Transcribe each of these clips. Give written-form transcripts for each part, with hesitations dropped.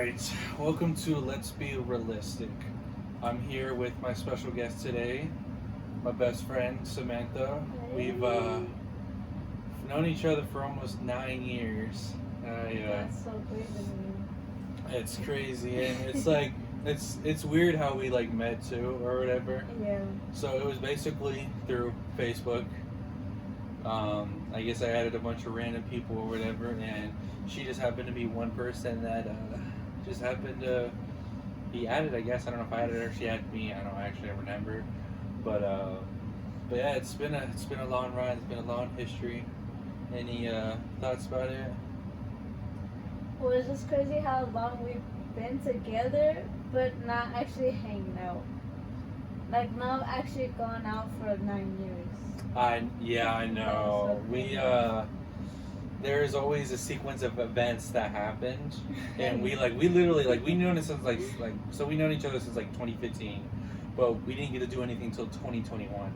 right, welcome to Let's Be Realistic. I'm here with my special guest today, my best friend Samantha. We've known each other for almost 9 years. That's so crazy to me. It's crazy, and it's like it's weird how we like met too or whatever. Yeah. So it was basically through Facebook. I guess I added a bunch of random people or whatever, and she just happened to be one person that just happened to be added. I guess I don't know if I added her. She added me. I don't actually remember, but yeah, it's been a long ride. It's been a long history. Any thoughts about it? Well, it's just crazy how long we've been together, but not actually hanging out. Like, not actually gone out for 9 years. I know. so We crazy. there's always a sequence of events that happened, and we literally we known it since so we known each other since like 2015, but we didn't get to do anything until 2021.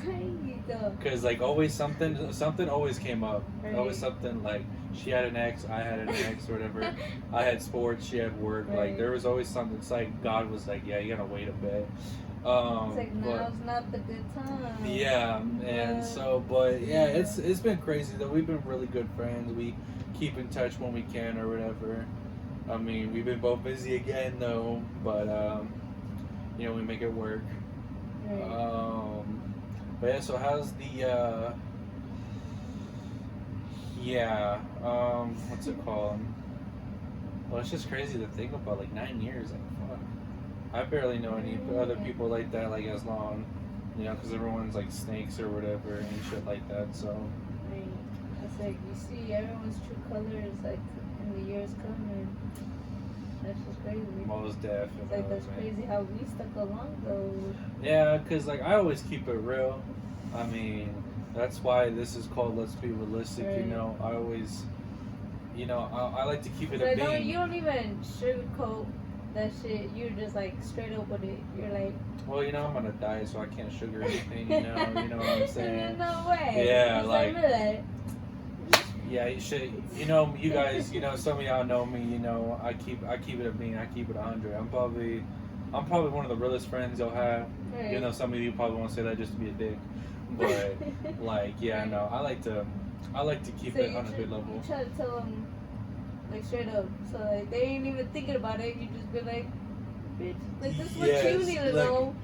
Right. Cause like always something always came up. Always Right. something like she had an ex, I had an ex, or whatever. I had sports, she had work. Like Right. there was always something. It's like God was like, yeah, you gotta wait a bit. It's like, But now's not the good time. yeah, and so, but yeah, it's been crazy though. We've been really good friends. We keep in touch when we can or whatever. I mean, we've been both busy again though, but we make it work. Right. But yeah, so how's the what's it called? Well, it's just crazy to think about, like 9 years, like fuck. I barely know any other people like that, like as long, because everyone's like snakes or whatever and shit like that. So Right. It's like you see everyone's true colors like in the years coming. That's just crazy. most It's like that's definitely. crazy how we stuck along though. Yeah, cause like I always keep it real. I mean, that's why this is called Let's Be Realistic. Right. I always, I like to keep it So a no, being. you don't even sugarcoat that shit. You're just like straight up with it. You're like, Well, I'm on a diet, so I can't sugar anything. You know what I'm saying? no way. Yeah, Just like- admit it. Yeah, you should. You guys. Some of y'all know me. I keep it a being. I keep it 100. I'm probably one of the realest friends you'll have. Right. Even though some of you probably won't say that just to be a dick, but no, I like to keep So it you on a good level. You try to tell them like straight up, so like they ain't even thinking about it. You just be like, bitch, like this is what you Yes, need to like- know.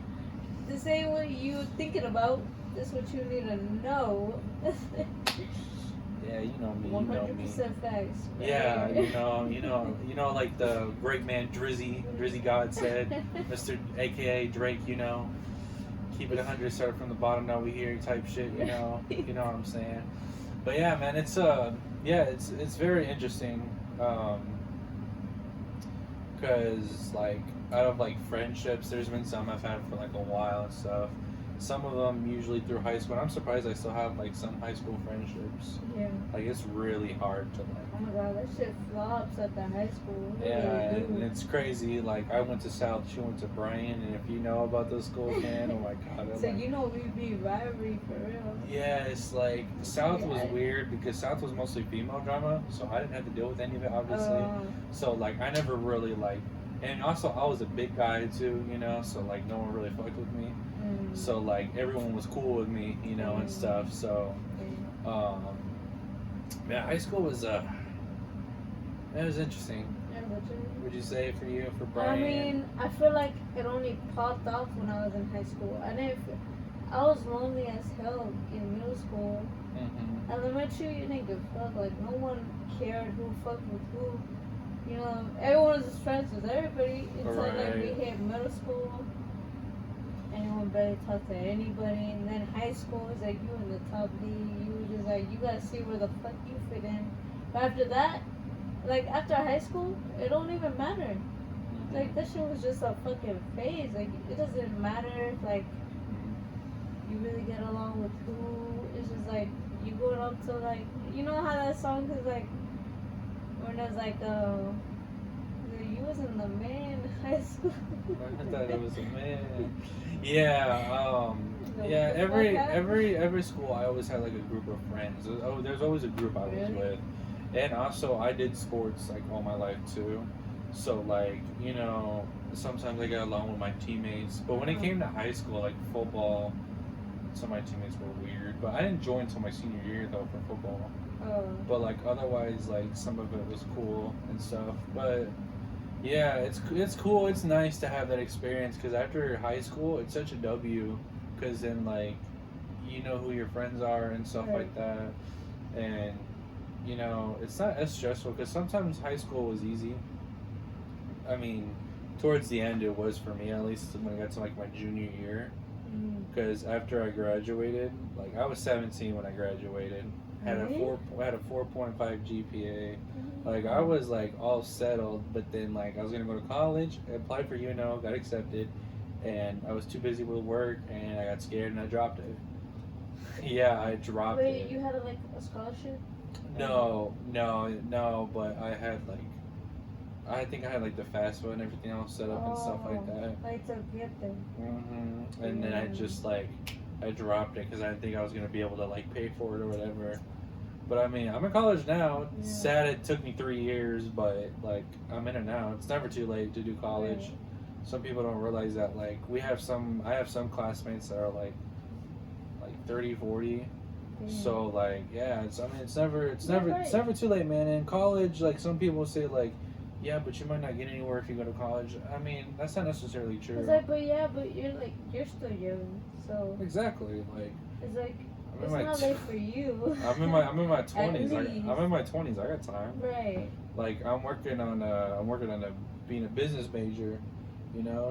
This ain't what you thinking about. This is what you need to know. Yeah, you know me. You One know hundred me. percent facts. Yeah, like the great man Drizzy God said, Mr. AKA Drake, keep it 100, start from the bottom, now we here type shit, you know what I'm saying. But yeah, man, it's it's very interesting, because like out of like friendships, there's been some I've had for like a while and stuff. Some of them usually through high school. And I'm surprised I still have like some high school friendships. Yeah. Like it's really hard to like. Oh my god, that shit flops at the high school. It Yeah, really and do. it's crazy. Like I went to South, she went to Bryan, and if you know about those schools, man, oh my god. they're So like, you know we be rivalry for real. yeah, it's like South was Yeah. weird because South was mostly female drama, so I didn't have to deal with any of it, obviously. So like I never really like, and also I was a big guy too, so like no one really fucked with me. So like everyone was cool with me, and stuff. So yeah, high school was it was interesting. Would you say for you, for I Bryan? mean, I feel like it only popped off when I was in high school. I was lonely as hell in middle school. Mhm. Elementary, you didn't give a fuck. Like, no one cared who fucked with who. Everyone was just friends with everybody until like we Right. hit middle school. Anyone barely talked to anybody. And then high school was like you in the top league. You were just like, you gotta see where the fuck you fit in. But after that, like after high school, it don't even matter. Like that shit was just a fucking phase. Like it doesn't matter if like you really get along with who. It's just like you going up to like, you know how that song is like when it's like you was in the man high school. I thought it was a man. Yeah, yeah. What the Every fuck every school, I always had like a group of friends. There's always a group I was Really? with, and also I did sports like all my life too. So like, sometimes I got along with my teammates. But when it came to high school, like football, some of my teammates were weird. But I didn't join until my senior year though for football. Oh. But like otherwise, like some of it was cool and stuff. But yeah, it's cool. It's nice to have that experience because after high school, it's such a W. Because then like you know who your friends are and stuff Right. like that, and it's not as stressful because sometimes high school was easy. I mean, towards the end it was for me at least when I got to like my junior year. Mm. Because after I graduated, like I was 17 when I graduated, Really? had a 4.5 GPA. Mm. Like I was like all settled, but then like I was gonna go to college, I applied for UNO, got accepted, and I was too busy with work, and I got scared and I dropped it. Yeah, I dropped Wait, it. you had like a scholarship? No, but I think I had like the FAFSA and everything else set up and stuff like that. Like to get them. And then I Mm. just like I dropped it because I didn't think I was gonna be able to like pay for it or whatever. But I mean, I'm in college now. It's Yeah. sad it took me 3 years, but like I'm in it now. It's never too late to do college. Right. Some people don't realize that. Like I have some classmates that are like 30, 40. Yeah. So like yeah, it's never Right. it's never too late, man. In college, like some people say like, yeah, but you might not get anywhere if you go to college. I mean, that's not necessarily true. It's like, but you're still young, so Exactly. Like it's like I'm it's in my not late for you. I'm in my 20s. least. I'm in my 20s. I got time. Right. Like I'm working on being a business major,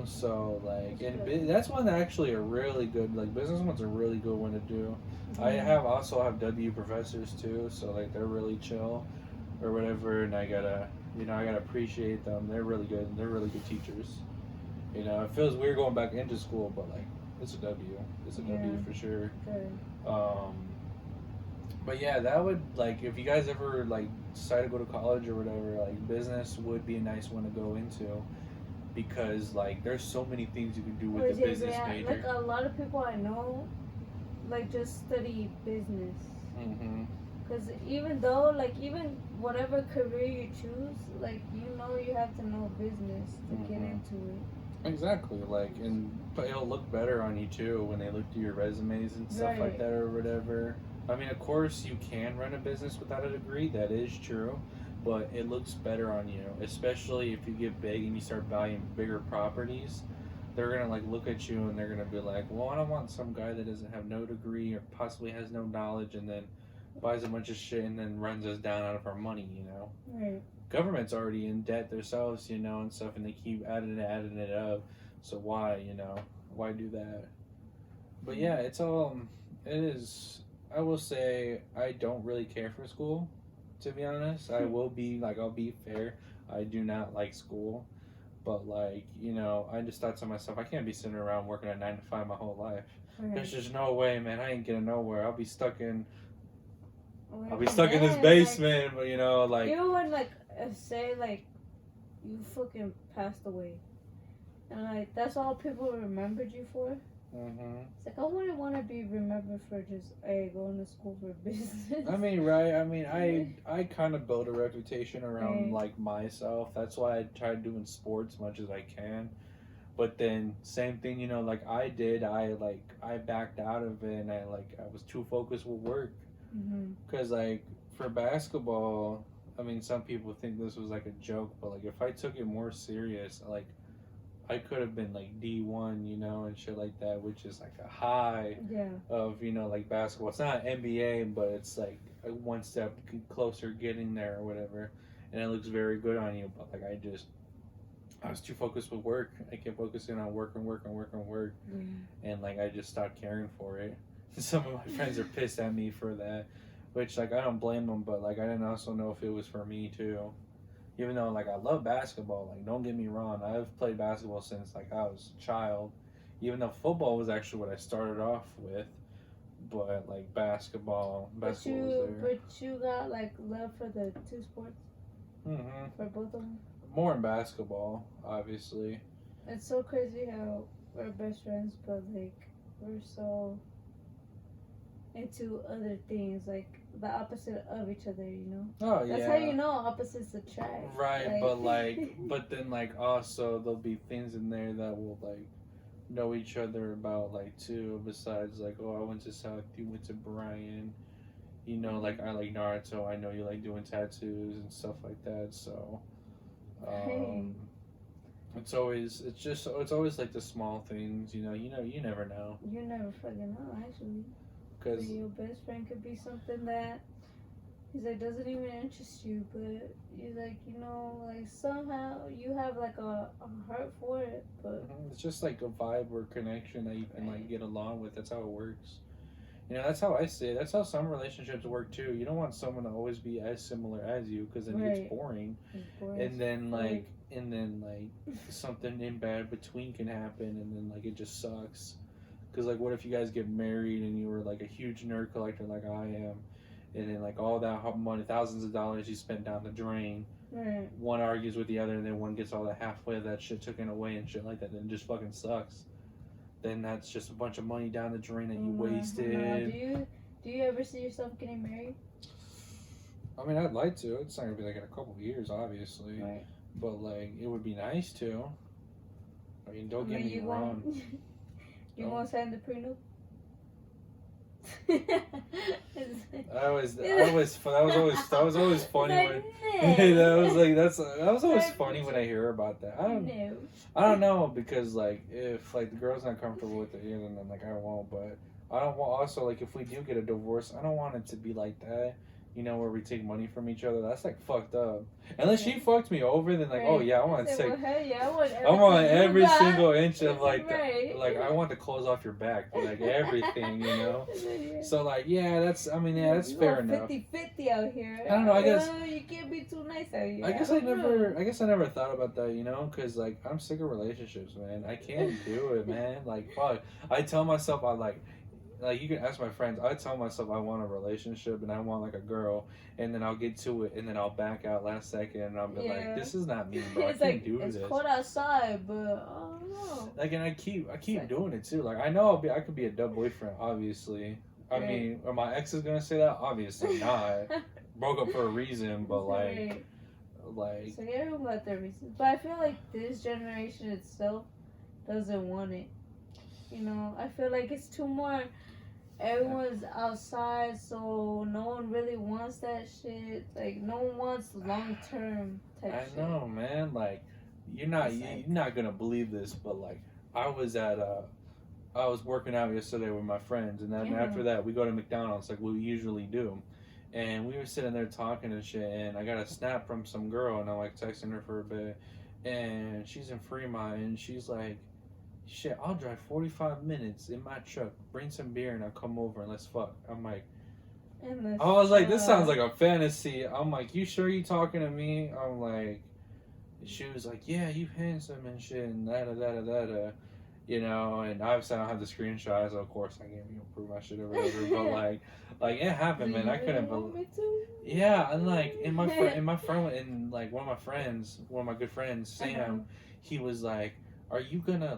So like That's and good. that's one that actually a really good like business one's a really good one to do. I also have W professors too, so like they're really chill or whatever, and I gotta appreciate them. They're really good. They're really good teachers. It feels weird going back into school, but like it's a W. It's a W Yeah. for sure. Good. But yeah, that would like if you guys ever like decide to go to college or whatever, like business would be a nice one to go into because like there's so many things you can do with a business major. Like a lot of people I know, like just study business. Mm-hmm. Cause even though even whatever career you choose, you have to know business to get into it. Exactly, but it'll look better on you too when they look through your resumes and stuff like that or whatever. I mean, of course, you can run a business without a degree. That is true, but it looks better on you, especially if you get big and you start buying bigger properties. They're gonna like look at you and they're gonna be like, "Well, I don't want some guy that doesn't have no degree or possibly has no knowledge and then buys a bunch of shit and then runs us down out of our money." Right. Government's already in debt themselves, and stuff, and they keep adding it up. So why do that? But yeah, it is. I will say I don't really care for school, to be honest. I'll be fair. I do not like school, but I just thought to myself, I can't be sitting around working at 9 to 5 my whole life. Right. There's just no way, man. I ain't getting nowhere. I'll be stuck in Well, this basement, but even when say you fucking passed away, and that's all people remembered you for. Mm-hmm. It's like I wouldn't want to be remembered for just going to school for business. I mean, right? I mean, I kind of build a reputation around Right. myself. That's why I try doing sports as much as I can. But then same thing, like I did. I backed out of it, and I was too focused with work. Because for basketball, I mean, some people think this was like a joke, but if I took it more serious, I could have been D1, and shit like that, which is a high of basketball. It's not NBA, but it's a one step closer getting there or whatever, and it looks very good on you. But I was too focused with work. I kept focusing on work, and I just stopped caring for it. Some of my friends are pissed at me for that, which I don't blame them, but I didn't also know if it was for me too. Even though I love basketball, don't get me wrong, I've played basketball since I was a child. Even though football was actually what I started off with, but basketball was there. But you got love for the two sports. Mm-hmm. For both of them. More in basketball, obviously. It's so crazy how we're best friends, but we're so into other things. the opposite of each other, you know. Oh That's yeah. how you know opposites attract. Right, but then like also there'll be things in there that will like know each other about like too. Besides like, oh, I went to South, you went to Brian. You know, like I like Naruto. I know you like doing tattoos and stuff like that. So, um, it's always like the small things. You never know. You never fucking know, actually. Cause Your best friend could be something that he's like doesn't even interest you, but you like, you know, like somehow you have like a heart for it, but it's just like a vibe or connection that you can like get along with. That's how it works. That's how I see it. That's how some relationships work too. You don't want someone to always be as similar as you, because then it Right. gets boring. it's boring. And then like something in bad between can happen, and then like it just sucks. Because like, what if you guys get married and you were like a huge nerd collector like I am, and then like all that money, thousands of dollars you spent down the drain. Right. One argues with the other, and then one gets all that halfway of that shit taken away and shit like that. Then it just fucking sucks. Then that's just a bunch of money down the drain that you wasted. Do you ever see yourself getting married? I mean, I'd like to. It's not gonna be like in a couple of years, obviously. Right. But like, it would be nice to. I mean, don't get me wrong. You won't sign the prenup? That was always funny when that was always funny when I hear about that. I don't know, because like if like the girl's not comfortable with it, then like I won't. But I don't want, also like if we do get a divorce, I don't want it to be like that. Where we take money from each other. That's like fucked up. Unless she fucked me over, then like, oh yeah, I want to take. Well, hell yeah, I want every single inch of like, right. like I want the clothes off your back, like everything, So like, yeah, that's fair enough. 50-50 out here. I don't know. I guess you can't be too nice out here. I guess I never thought about that, because like I'm sick of relationships, man. I can't do it, man. Like fuck. I tell myself I like you can ask my friends. I tell myself I want a relationship and I want like a girl, and then I'll get to it and then I'll back out last second and I'll be like, this is not me, bro. It's I can't do this. It's cold outside, but I don't know. Like, and I keep doing it too. Like I know I could be a dumb boyfriend, obviously. I mean, are my exes gonna say that? Obviously not. Broke up for a reason, but like. So everyone got their reasons, but I feel like this generation itself doesn't want it. I feel like it's too more. Everyone's outside, so no one really wants that shit. Like no one wants long term type shit. I know, man. Like you're not gonna believe this, but like I was working out yesterday with my friends, and then after that we go to McDonald's like we usually do. And we were sitting there talking and shit, and I got a snap from some girl, and I'm like texting her for a bit, and she's in Fremont, and she's like, shit, I'll drive 45 minutes in my truck, bring some beer, and I'll come over and let's fuck. I'm like, I was like, this sounds like a fantasy. I'm like, you sure you talking to me? I'm like, she was like, yeah, you handsome and shit, and da-da-da-da-da-da. And obviously I don't have the screenshots, so of course I can't prove my shit or whatever, but like it happened, man. I couldn't believe. Yeah, and like one of my good friends, Sam, he was like, are you gonna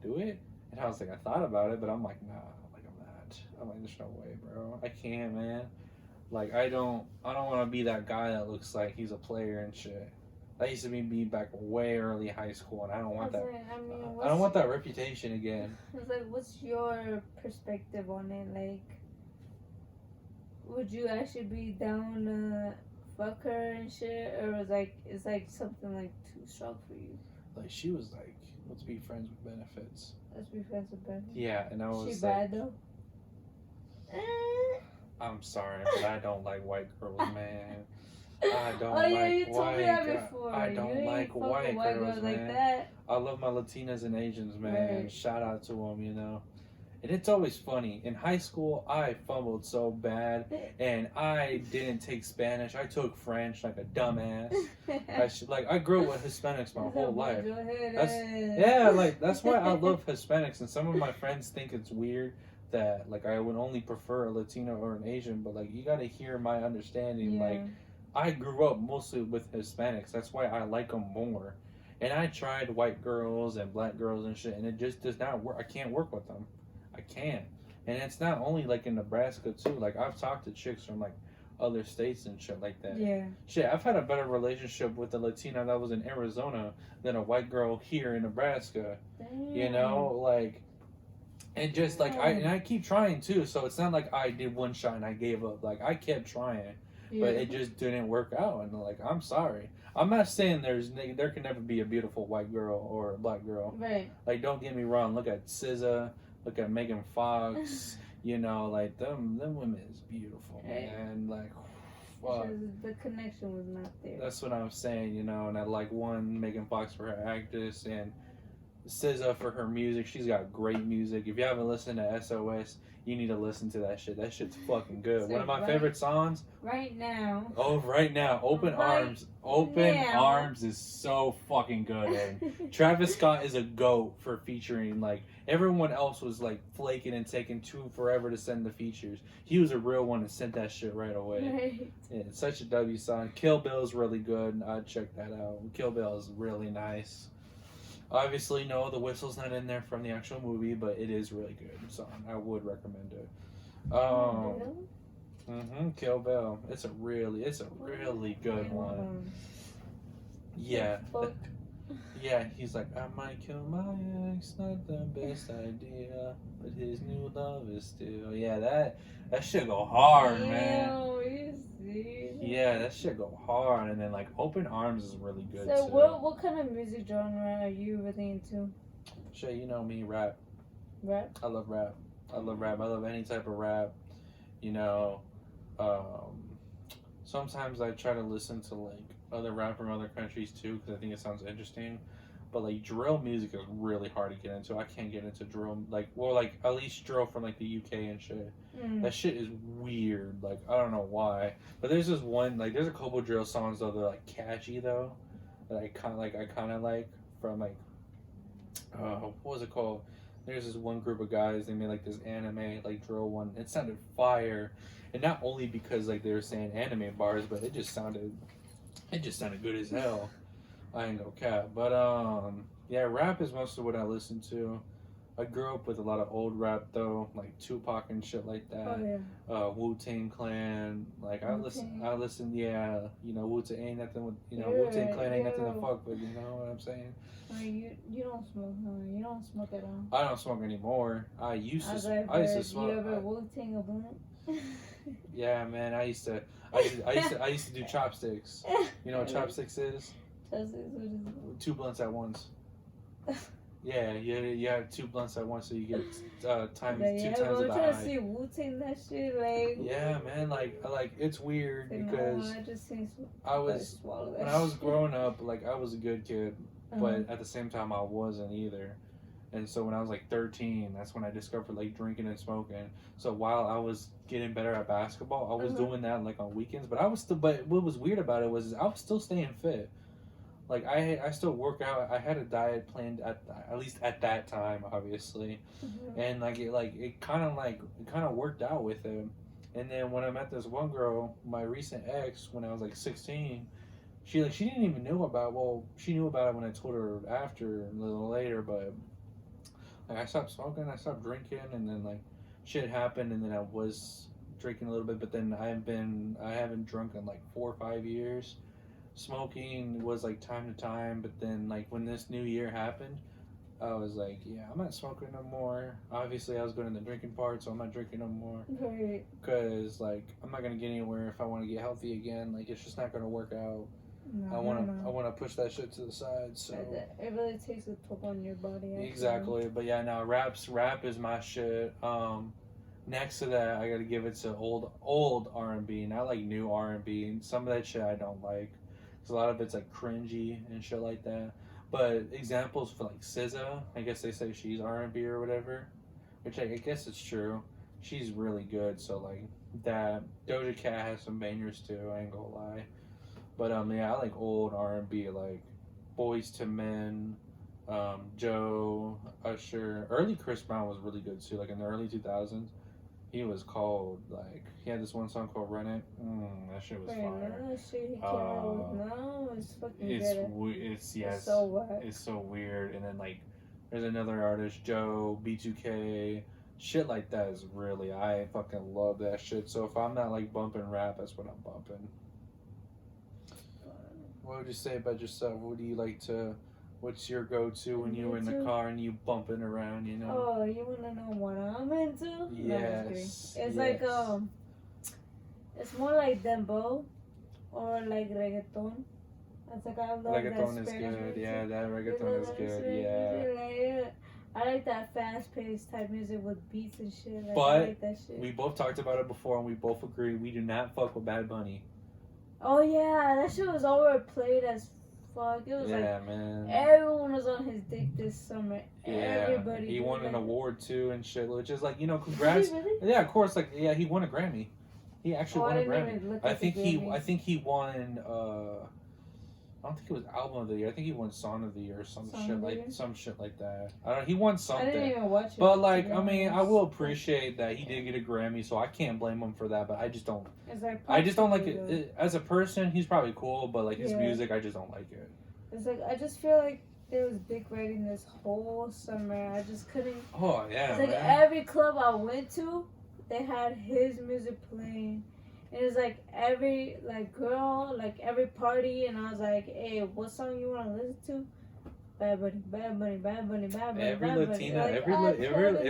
do it? And I was like, I thought about it, but I'm like, nah, like I'm not. I'm like, there's no way, bro. I can't, man. Like I don't want to be that guy that looks like he's a player and shit. That used to be me back way early high school, and I don't want that. I don't want that reputation again. It's like, what's your perspective on it? Like, would you actually be down to fuck her and shit, or it's like something like too strong for you? Like she was like, let's be friends with benefits. Let's be friends with benefits. Yeah, and I was she like, bad though. I'm sorry, but I don't like white girls, man. I don't you told me that before. I don't like white girls, man. Like that. I love my Latinas and Asians, man. Right. Shout out to them, And it's always funny. In high school, I fumbled so bad, and I didn't take Spanish. I took French like a dumbass. I grew up with Hispanics my whole life. That's why I love Hispanics. And some of my friends think it's weird that like I would only prefer a Latino or an Asian, but like you gotta hear my understanding. Yeah. Like I grew up mostly with Hispanics. That's why I like them more. And I tried white girls and black girls and shit, and it just does not work. I can't work with them. I can't. And it's not only like in Nebraska too. Like I've talked to chicks from like other states and shit like that. Yeah. Shit, I've had a better relationship with a Latina that was in Arizona than a white girl here in Nebraska. Damn. You know, like, and just like I keep trying too. So it's not like I did one shot and I gave up. Like I kept trying, but it just didn't work out. And like I'm sorry. I'm not saying there can never be a beautiful white girl or a black girl. Right. Like don't get me wrong. Look at SZA. Look at Megan Fox. You know, like them women is beautiful, man. Like, fuck. The connection was not there. That's what I'm saying, you know. And I like one Megan Fox for her actress and SZA for her music. She's got great music. If you haven't listened to SOS, you need to listen to that shit. That shit's fucking good. So one of my favorite songs. Right now. Oh, right now, Open Arms. Open Arms is so fucking good. And Travis Scott is a GOAT for featuring. Like everyone else was like flaking and taking forever to send the features. He was a real one and sent that shit right away. Right. Yeah, it's such a W song. Kill Bill is really good. I'd check that out. Kill Bill is really nice. Obviously, no, the whistle's not in there from the actual movie, but it is really good song. I would recommend it. Kill Bill. It's a really good one. Yeah. Yeah, he's like, I might kill my ex, not the best idea, but his new love is still. Yeah, that shit go hard, man. Yeah, that shit go hard, and then like Open Arms is really good so too. what kind of music genre are you really into? Shit, you know me, rap. Rap? I love rap. I love any type of rap. You know, sometimes I try to listen to like other rap from other countries too because I think it sounds interesting. But like drill music is really hard to get into. I can't get into drill like at least drill from like the UK and shit. That shit is weird. Like I don't know why. But there's this one like there's a couple drill songs though that are like catchy though that I kind of like from like what was it called? There's this one group of guys. They made like this anime like drill one. It sounded fire, and not only because like they were saying anime bars, but it just sounded good as hell. I ain't gonna cap, but yeah, rap is most of what I listen to. I grew up with a lot of old rap though, like Tupac and shit like that. Oh, yeah. Wu-Tang Clan, like I listen, yeah, you know, Wu-Tang ain't nothing with, you know, Yeah, Wu-Tang Clan ain't nothing to yeah. fuck with, you know what I'm saying? You don't smoke, huh? You don't smoke at all. I don't smoke anymore. I used to smoke. You ever Wu-Tang a blunt? Yeah, man, I used to do chopsticks. You know what chopsticks is? Chopsticks, what is it? 2 blunts at once. Yeah, you have 2 blunts at once, so you get times 2 times I'm the trying to high. see Wu-Tang that shit, like. Yeah, man, like it's weird because I just seen when I was growing up, like I was a good kid, but at the same time I wasn't either. And so when I was like 13, that's when I discovered like drinking and smoking. So while I was getting better at basketball, I was doing that like on weekends. But what was weird about it was I was still staying fit. Like I still work out. I had a diet planned at least at that time, obviously, and it kind of worked out with it. And then when I met this one girl, my recent ex, when I was like 16, she didn't even know about. Well, she knew about it when I told her after a little later, but like I stopped smoking, I stopped drinking, and then like shit happened, and then I was drinking a little bit, but then I haven't drunk in like 4 or 5 years. Smoking was like time to time, but then like when this new year happened, I was like, yeah, I'm not smoking no more. Obviously, I was going to the drinking part, so I'm not drinking no more. Right. Because like I'm not gonna get anywhere if I want to get healthy again. Like it's just not gonna work out. No, I wanna push that shit to the side. So it really takes a toll on your body. Actually. Exactly, but yeah, now rap is my shit. Next to that, I gotta give it to old R&B, not like new R&B. Some of that shit I don't like. A lot of it's like cringy and shit like that. But examples for like SZA, I guess they say she's R&B or whatever, which I guess it's true. She's really good. So like that. Doja Cat has some bangers too. I ain't gonna lie. But yeah, I like old R&B like Boyz II Men, Joe, Usher. Early Chris Brown was really good too. Like in the early 2000s. He was cold. Like he had this one song called "Run It." That shit was fire. That shit he came out with now is fucking It's so whack. It's so weird. And then like, there's another artist, Joe, B2K, Shit like that is really, I fucking love that shit. So if I'm not like bumping rap, that's what I'm bumping. What would you say about yourself? What do you like to? What's your go-to when you're in the car and you bumping around? You know. Oh, you wanna know what I'm into? Yes. No, it's like it's more like dembow or like reggaeton. It's like I love Reggaeton that is Spanish good. music. Yeah, that You reggaeton love is that good. Spanish Yeah. music? Like, I like that fast-paced type music with beats and shit. Like, But I like that shit. We both talked about it before, and we both agree we do not fuck with Bad Bunny. Oh yeah, that shit was overplayed as fuck. It was like Man. everyone was on his dick this summer. Yeah. Everybody. He did, won an like, award too and shit, which is like, you know, Did congrats. he really? Yeah, of course. Like, yeah, he won a Grammy. He actually won I a didn't Grammy. even look I at think the he. Grammys. I think he won. I don't think it was album of the year. I think he won song of the year or Song some of the year? shit like that. I don't know. He won I something. didn't even watch it. But to like, be I mean, I honest. will appreciate that he did get a Grammy, so I can't blame him for that. But I just don't. It's like I just don't like popular, it as a person. He's probably cool, but like his Yeah. music, I just don't like it. It's like I just feel like there was big writing this whole summer. I just couldn't. Oh yeah, It's like man. every club I went to, they had his music playing. And it's like every like girl, like every party, and I was like, "Hey, what song you want to listen to?" Bad Bunny, Bad Bunny, Bad Bunny, Bad Bunny. Every Bad Bunny. Latina, Like, every I every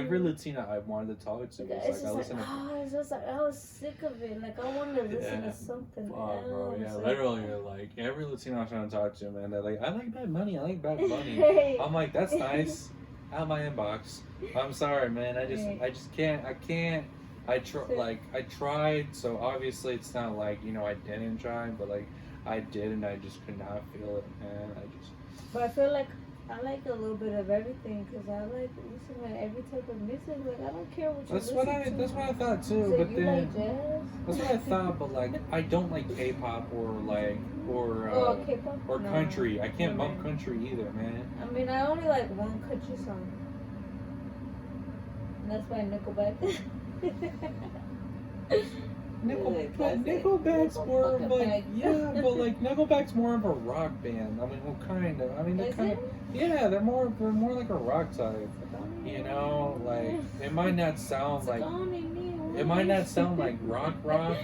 couldn't- Latina I wanted to talk to was It's like, just I like, listen to. it's just like I was sick of it. Like I wanted to listen Yeah. to something Oh, else. bro, yeah, Like, literally, like every Latino I'm trying to talk to, man, they're like, I like Bad Bunny, I like Bad Bunny. Hey. I'm like, that's nice. Out of my inbox. I'm sorry, man. I Right. just can't. I can't. I tried. So obviously, it's not like, you know, I didn't try, but like I did, and I just could not feel it, man. But I feel like I like a little bit of everything because I like listening to every type of music. Like I don't care what you That's listen what I. to. That's what I thought So too. But you then like jazz? that's what I thought. But like, I don't like K-pop or K-pop? or No. country. I can't No, bump man. country either, man. I mean, I only like one country song. And that's by Nickelback. Nickelback's more of like, yeah, but like Nickelback's more of a rock band. I mean, well, kind of. I mean, they're Is kind it? of, yeah, they're more like a rock type. You know, like it might not sound like rock,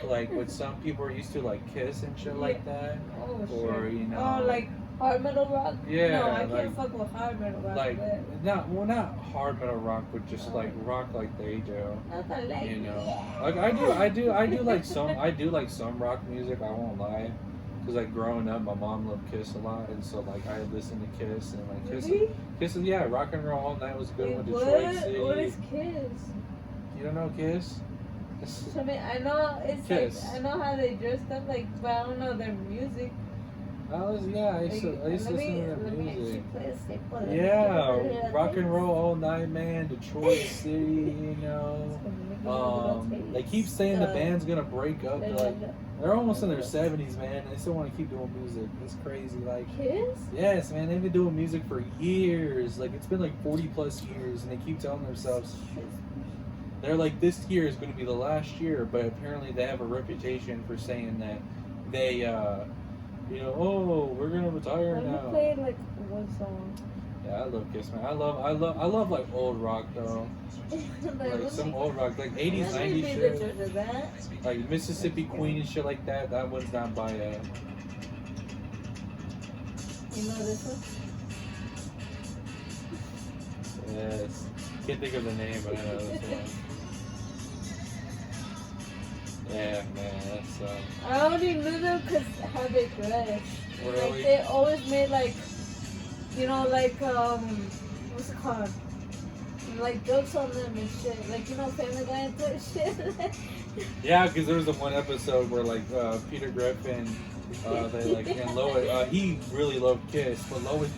like what some people are used to, like Kiss and shit like that. Oh, Or, shit. you know, Oh, like hard metal rock? Yeah, No, I like- can't fuck with hard metal rock. like but not hard metal rock, but just like rock like they do. nothing like You know, yeah. like I do like some rock music. I won't lie, because like growing up, my mom loved Kiss a lot, and so like I listened to Kiss and like Really? Kiss, yeah, Rock and Roll All Night was good Wait, with Detroit City. what is Kiss? You don't know Kiss? I mean, I know it's Kiss. like I know how they dress up, like, but I don't know their music. I used to Let listen me to that music. actually play a sample. Let me Yeah, give it a Rock and taste. Roll All Night, man. Detroit City, you know. Let me give it a little taste. They keep saying the band's gonna break up. Kiss? They're almost in their 70s, man. They still want to keep doing music. It's crazy. Like, yes, man. They've been doing music for years. Like, it's been like 40 plus years, and they keep telling themselves they're like, this year is going to be the last year. But apparently, they have a reputation for saying that they, you know, oh, we're gonna retire Let me now. play like one song. Yeah, I love Kiss, man. I love like old rock though. Like some old rock, like 80s, 90s shit. Like Mississippi Queen and shit like that. That one's not by You know this one? yes. Can't think of the name, but I know this one. Yeah, man, that's I only knew them because how they dress. Like Really? they always made like, you know, like what's it called? Like jokes on them and shit. Like you know, Family Guy and that shit. yeah, because there was the one episode where like Peter Griffin, they like and Lois, he really loved Kiss, but Lois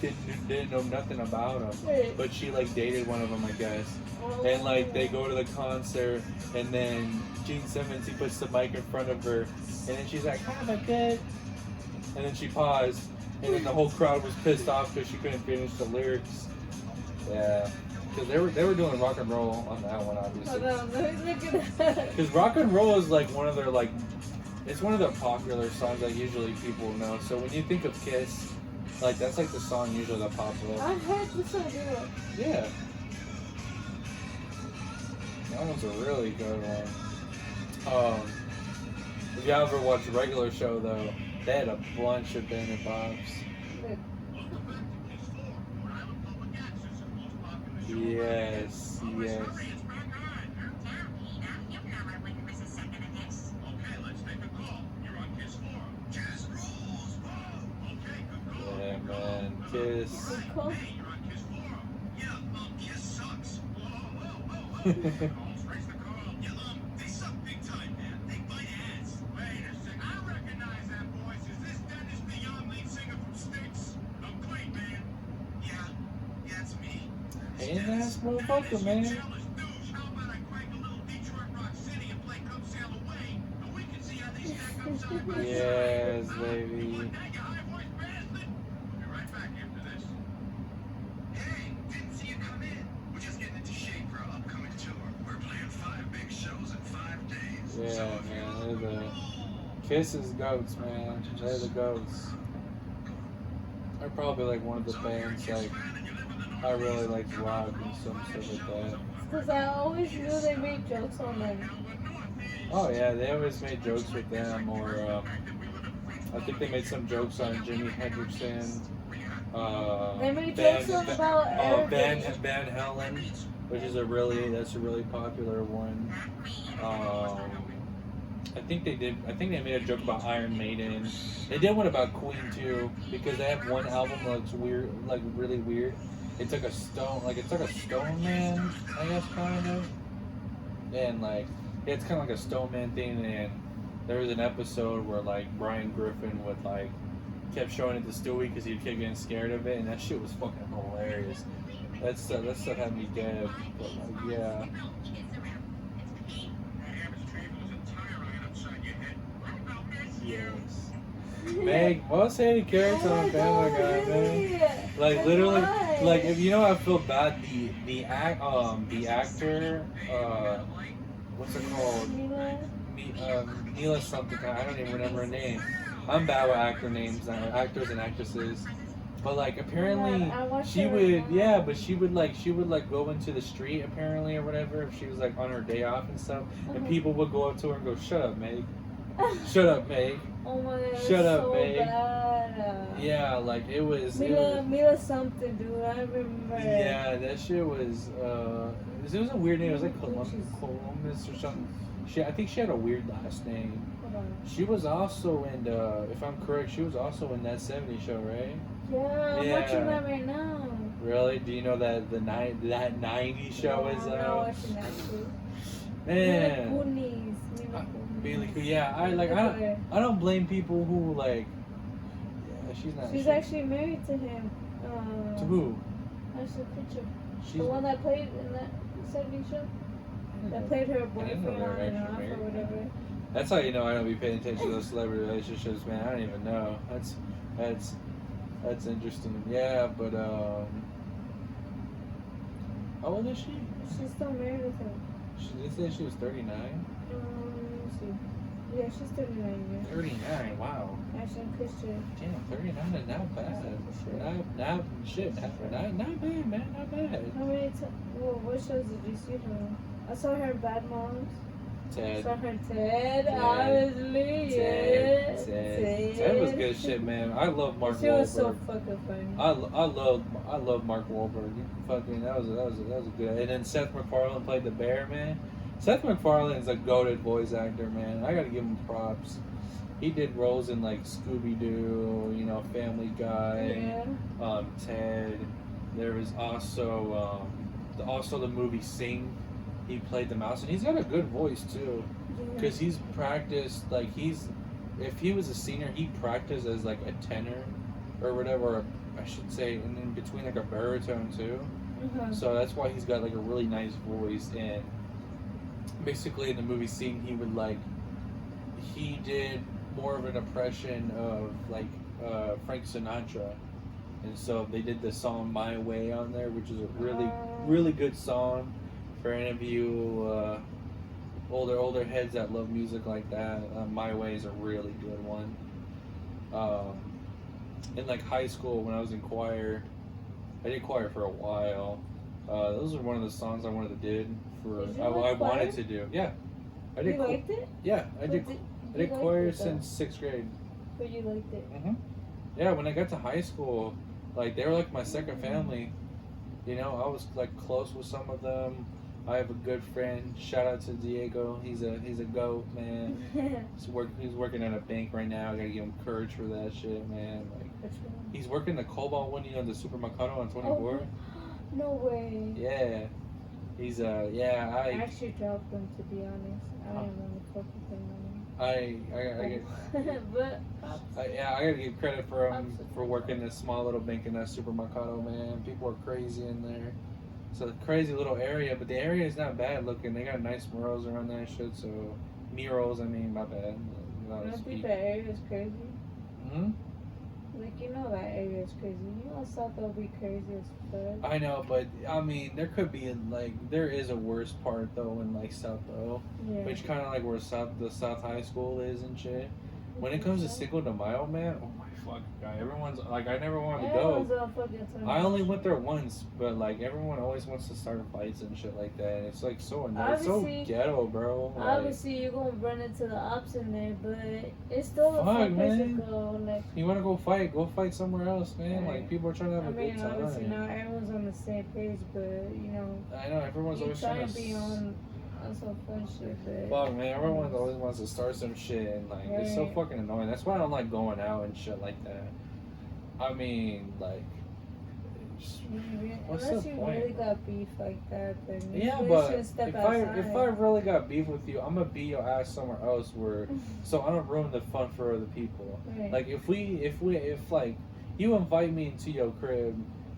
didn't know nothing about him. But she like dated one of them, I guess. And like they go to the concert, and then Gene Simmons, he puts the mic in front of her, and then she's like, "Have a good," and then she paused, and then the whole crowd was pissed off because she couldn't finish the lyrics. Yeah, because they were doing rock and roll on that one, obviously. Hold on, let me look at that. Because rock and roll is like one of their like, it's one of their popular songs that usually people know. So when you think of Kiss, like that's like the song usually that pops up. I heard this idea. Yeah. That one's a really good one. If you ever watched Regular Show though, they had a bunch of Band and Bops. Yes, yes. Yeah, man. Kiss. Cool. Hey, ass motherfucker, man. Yes, baby. Yeah, man. They're the Kisses goats, man. They're the goats. They're probably like one of the bands like I really like rock and some stuff like that. Because I always knew they made jokes on them. Oh yeah, they always made jokes with them, or I think they made some jokes on Jimi Hendrixon. They made jokes about Van everything. Van Halen, which is a really popular one. I think they made a joke about Iron Maiden. They did one about Queen too, because they have one album that's weird, like really weird. It's like a stone man, I guess, kind of. And like, yeah, it's kind of like a stone man thing. And there was an episode where like Brian Griffin would like kept showing it to Stewie because he kept getting scared of it, and that shit was fucking hilarious. That stuff had me dead. But like, yeah. Yes. Meg, most hated character on Family Guy, man. Like literally, like if you know, I feel bad. The actor, what's it called? Mila something. I don't even remember her name. I'm bad with actors and actresses. But like apparently she would, but she would like go into the street apparently or whatever if she was like on her day off and stuff, and people would go up to her and go, "Shut up, Meg. Shut up, Meg. Oh my god, Shut up, so Meg." bad. Yeah, like it was. Mila something, dude. I remember. Yeah, that shit was. It was a weird name. It was like Columbus or something. I think she had a weird last name. Hold on. She was also in. If I'm correct, she was also in That 70s Show, right? Yeah, I'm watching that right now. Really? Do you know that that 90s show is I'm not watching that too. Man. Mila Kunis. Really cool. Yeah, I don't blame people who like. Yeah, she's not. She's actually married to him. To who? That's the picture. She's The one that played in that 70s show. That played her boyfriend on and off or whatever. That's how you know I don't be paying attention to those celebrity relationships, man. I don't even know. That's interesting. Yeah, but how old is she? She's still married with him. She did say she was 39. Let me see. Yeah, she's 39 years. 39. Wow. Ashton Kutcher. Damn, 39 is not bad. Not bad, man. Not bad. How many what shows did you see her on? I saw her in Bad Moms. Ted. I saw her in Ted, obviously. Ted was good shit, man. I love Mark Wahlberg. She was so fucking funny. I love Mark Wahlberg. Fucking that was a good. And then Seth MacFarlane played the bear, man. Seth MacFarlane's a goated voice actor, man. I gotta give him props. He did roles in like Scooby Doo, you know, Family Guy, Ted. There was also the movie Sing. He played the mouse, and he's got a good voice too, because he's practiced if he was a singer, he practiced as like a tenor, or whatever. Or I should say, and in between like a baritone too. So that's why he's got like a really nice voice. And basically in the movie Sing, he did more of an impression of like Frank Sinatra, and so they did the song "My Way" on there, which is a really good song. For any of you older heads that love music like that, "My Way" is a really good one. In like high school when I was in choir, I did choir for a while, Those are one of the songs I wanted to do for. Did you I like choir? wanted to do. Yeah, I did. You liked it? Yeah, I But did. did I you did liked choir it, though? since 6th grade. But you liked it. Yeah, when I got to high school, like they were like my second family. You know, I was like close with some of them. I have a good friend. Shout out to Diego. He's a goat, man. He's working at a bank right now. I gotta give him courage for that shit, man. Like he's working the Cobalt one, you know, the Super Mikado on 24. Oh, no way. Yeah. He's I I actually dropped them, to be honest. I don't remember talking to them. But I gotta give credit for him for working this small little bank in that Super Mikado, man. People are crazy in there. It's a crazy little area, but the area is not bad looking. They got nice murals around that shit. So murals, I mean, my bad. I don't think that area is crazy. Hmm. Like, you know that area is crazy. You know South will be crazy as fuck. I know, but I mean, there could be like there is a worse part though in like South though, Yeah. which kind of like where the South High School is and shit. When it comes to Cinco de Mayo, man, oh my fucking god, everyone's like, I never wanted to Everyone's go. all fucking time. I only went there once, but like everyone always wants to start fights and shit like that. And it's like so annoying. It's so Obviously- ghetto, bro. Like, Obviously, you're gonna run into the ops in there, but it's still a Fuck, fun place to man. go. Like, you want to go fight? Go fight somewhere else, man. Right. Like people are trying to have I a mean, good obviously, time. not everyone's on the same page, but you know, I know everyone's you always try trying and be on some fun shit, but Fuck, man, everyone always wants to start some shit, and like it's so Right. fucking annoying. That's why I don't like going out and shit like that. I mean, like, just- what's unless the you point? really got beef like that, then you yeah, really but shouldn't step if outside. I really got beef with you, I'm gonna beat your ass somewhere else where, so I don't ruin the fun for other people. Right. Like if like you invite me into your crib.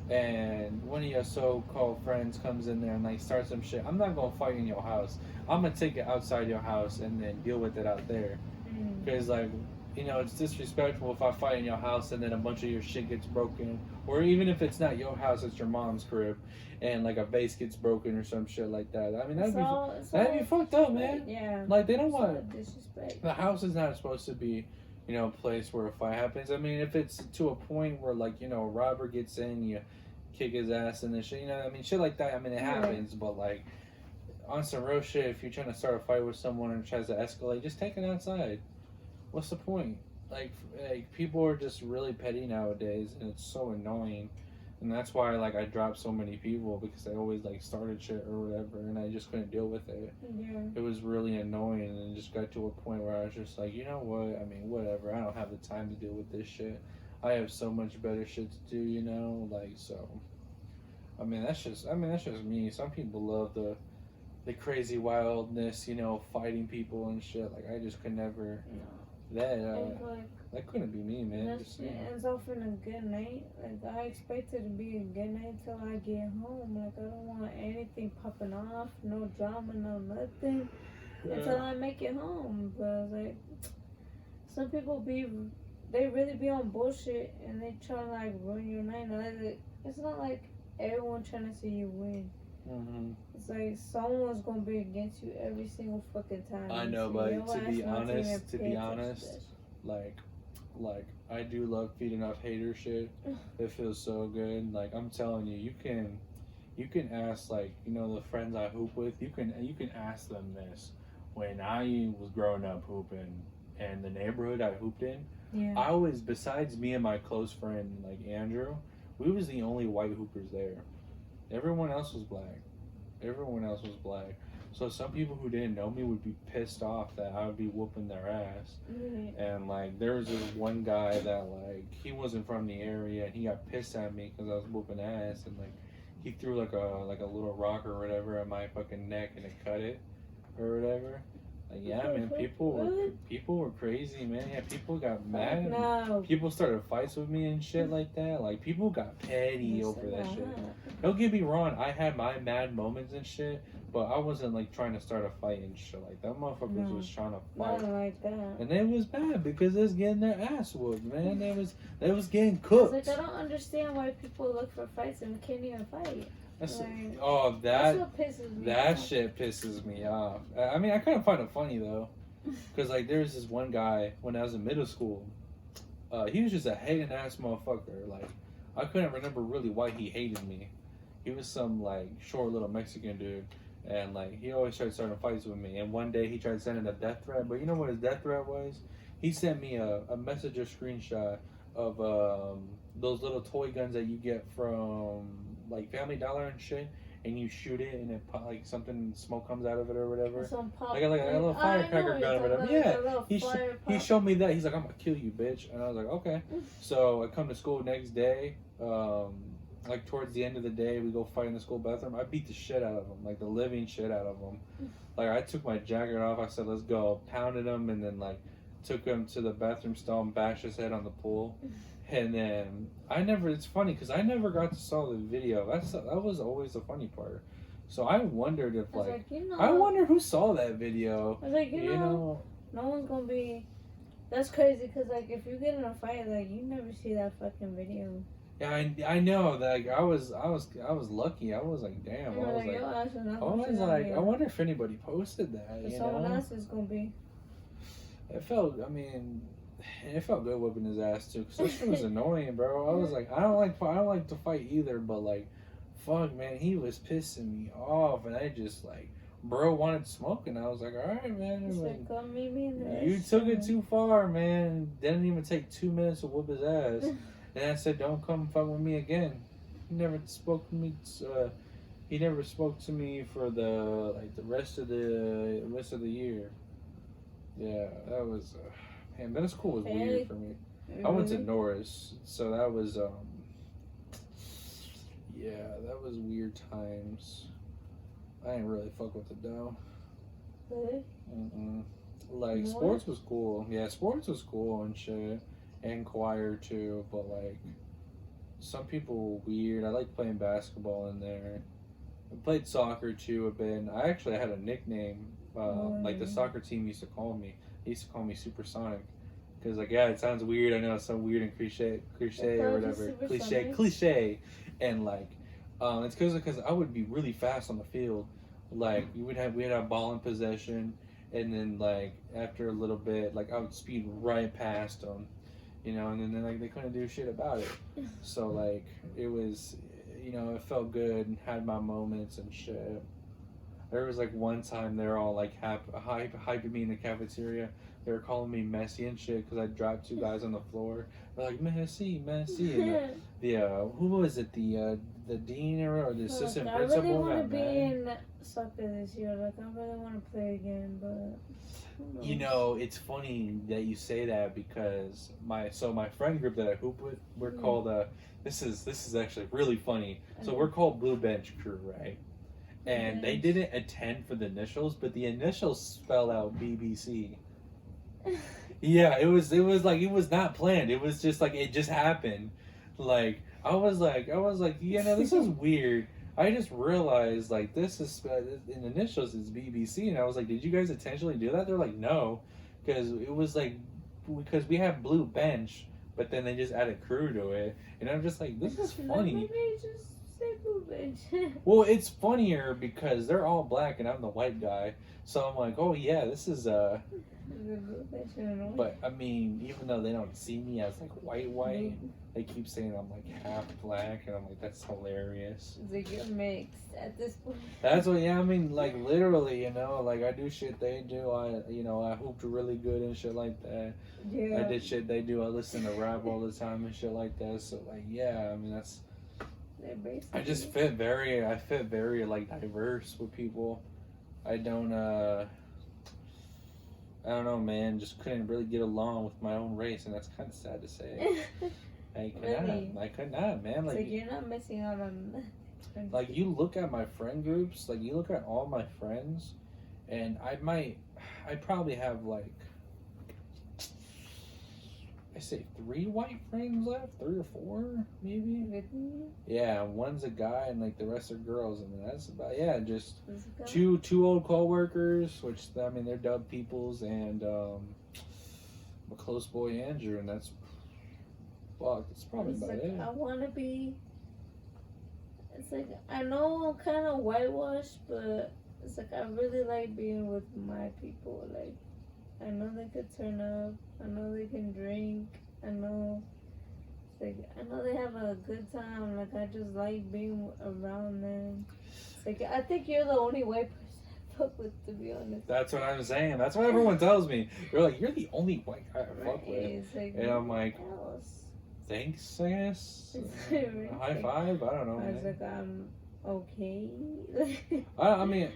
And one of your so-called friends comes in there and like starts some shit. I'm not gonna fight in your house. I'm gonna take it outside your house and then deal with it out there. Mm. Because like, you know, it's disrespectful if I fight in your house and then a bunch of your shit gets broken, or even if it's not your house, it's your mom's crib, and like a vase gets broken or some shit like that. I mean, that'd be fucked up, man. Yeah. Like they don't It's all want. disrespect. The house is not supposed to be, you know, a place where a fight happens. I mean, if it's to a point where like, you know, a robber gets in, you kick his ass and then shit, you know, I mean, shit like that. I mean, it Yeah. happens, but like on some real shit, if you're trying to start a fight with someone and it tries to escalate, just take it outside. What's the point? Like people are just really petty nowadays, and it's so annoying. And that's why like I dropped so many people, because they always like started shit or whatever, and I just couldn't deal with it. Yeah. It was really annoying, and it just got to a point where I was just like, you know what? I mean, whatever. I don't have the time to deal with this shit. I have so much better shit to do, you know. Like so. I mean, that's just me. Some people love the crazy wildness, you know, fighting people and shit. Like I just could never. That And like, that couldn't be me, man. that Just, shit ends off in a good night. Like, I expect it to be a good night till I get home. Like, I don't want anything popping off, no drama, no nothing, until I make it home. But like, some people they really be on bullshit and they try to like ruin your night. Like, it's not like everyone trying to see you win. hmm It's like someone's gonna be against you every single fucking time. I know, So but your to ass be not honest- even to pay be attention honest, to that shit. like I do love feeding off hater shit. It feels so good. Like I'm telling you, you can ask, like, you know, the friends I hoop with, you can ask them this. When I was growing up hooping and the neighborhood I hooped in, Yeah. I was, besides me and my close friend like Andrew, we was the only white hoopers there. Everyone else was black. So some people who didn't know me would be pissed off that I would be whooping their ass. And like there was this one guy that like he wasn't from the area, and he got pissed at me because I was whooping ass, and like he threw like a little rock or whatever at my fucking neck, and it cut it or whatever. Like yeah, man, people were crazy, man. Yeah, people got mad. No. People started fights with me and shit like that. Like people got petty over that shit. Don't get me wrong, I had my mad moments and shit, but I wasn't like trying to start a fight and shit like that. Motherfuckers No. was trying to fight. Nothing like that. And it was bad because they was getting their ass whooped, man. They was getting It's cooked. like, I don't understand why people look for fights and can't even fight. That's, like, oh, That's what pisses me that off. shit pisses me off. I mean, I kind of find it funny though, because like there was this one guy when I was in middle school. He was just a hating ass motherfucker. Like I couldn't remember really why he hated me. He was some like short little Mexican dude, and like he always tried starting fights with me. And one day he tried sending a death threat, but you know what his death threat was? He sent me a messenger screenshot of those little toy guns that you get from like Family Dollar and shit, and you shoot it and like something smoke comes out of it or whatever. Some pop. Like a little firecracker gun or whatever. Yeah, he showed me that. He's like, I'm gonna kill you, bitch. And I was like, okay. So I come to school next day. Like towards the end of the day, we go fight in the school bathroom. I beat the shit out of him, like the living shit out of him. Like I took my jacket off. I said, let's go. Pounded him, and then like took him to the bathroom stall and bashed his head on the pool. And then it's funny because I never got to saw the video. That was always the funny part. So I wondered if I wonder who saw that video. I was like, you know, no one's gonna be. That's crazy because like if you get in a fight, like you never see that fucking video. Yeah, I know. Like I was lucky. I was like, damn. I was like, I wonder if anybody posted that. You someone know? else is gonna be. It felt good whipping his ass too. Cause this shit was annoying, bro. I was like, I don't like to fight either, but like, fuck, man, he was pissing me off, and I just like, bro wanted smoke, and I was like, all right, man. Like, come meet me in the you took it too far, man. Didn't even take 2 minutes to whoop his ass. And I said, don't come fuck with me again. He never spoke to me. He never spoke to me for the rest of the year. Yeah, that was man. That school was weird for me. I went to Norris, so that was yeah, that was weird times. I didn't really fuck with it though. Really? Like Norris? Sports was cool. Yeah, sports was cool and shit. And choir too, but like some people were weird. I like playing basketball in there. I played soccer too a bit. I actually had a nickname. Like the soccer team used to call me. They used to call me Supersonic. Because like it sounds weird. I know it's so weird and cliche or whatever. Cliche. And like it's because I would be really fast on the field. Like we'd have ball in possession, and then like after a little bit, like I would speed right past them. You know, and then like they couldn't do shit about it. So like it was, you know, it felt good and had my moments and shit. There was like one time they were all like hyping me in the cafeteria. They were calling me Messi and shit because I dropped 2 guys on the floor. They're like Messi. And who was it? The dean or the assistant principal. I really want to be in soccer this year. Like I really want to play again, but. You know, it's funny that you say that because my friend group that I hoop with, we're called this is actually really funny. So we're called Blue Bench Crew, right? And they didn't attend for the initials, but the initials spell out BBC. Yeah, it was like it was not planned. It was just like it just happened. Like I was like, yeah, no, this is weird. I just realized, like, this is, in initials, it's BBC, and I was like, did you guys intentionally do that? They're like, no, because it was, like, because we have Blue Bench, but then they just added crew to it, and I'm just like, this is funny. Maybe just say Blue Bench. Well, it's funnier because they're all black, and I'm the white guy, so I'm like, oh, yeah, this is, But, I mean, even though they don't see me as, like, white, they keep saying I'm, like, half black, and I'm like, that's hilarious. It's like you're mixed at this point. That's what, yeah, I mean, like, literally, you know, like, I do shit they do. I hooped really good and shit like that. Yeah. I did shit they do. I listen to rap all the time and shit like that. So, like, yeah, I mean, that's... I just fit very, like, diverse with people. I don't know, man. Just couldn't really get along with my own race, and that's kind of sad to say. I could not, man. So like you're not missing out on. Like you look at my friend groups, like you look at all my friends, and I probably have like, I say 3 white friends left, 3 or 4 maybe. Yeah, one's a guy and like the rest are girls, and that's about just two old co-workers, which I mean they're dub peoples, and my close boy Andrew, and that's probably about it. I want to be. It's like I know I'm kind of whitewashed, but it's like I really like being with my people. Like I know they could turn up. I know they can drink. I know they have a good time. Like, I just like being around them. Like, I think you're the only white person I fuck with, to be honest. That's what I'm saying. That's what everyone tells me. They're like, you're the only white guy I fuck with. It's like, And I'm like, else? thanks, I guess. Right. High five? I don't know, I was man. like, I'm okay. I mean,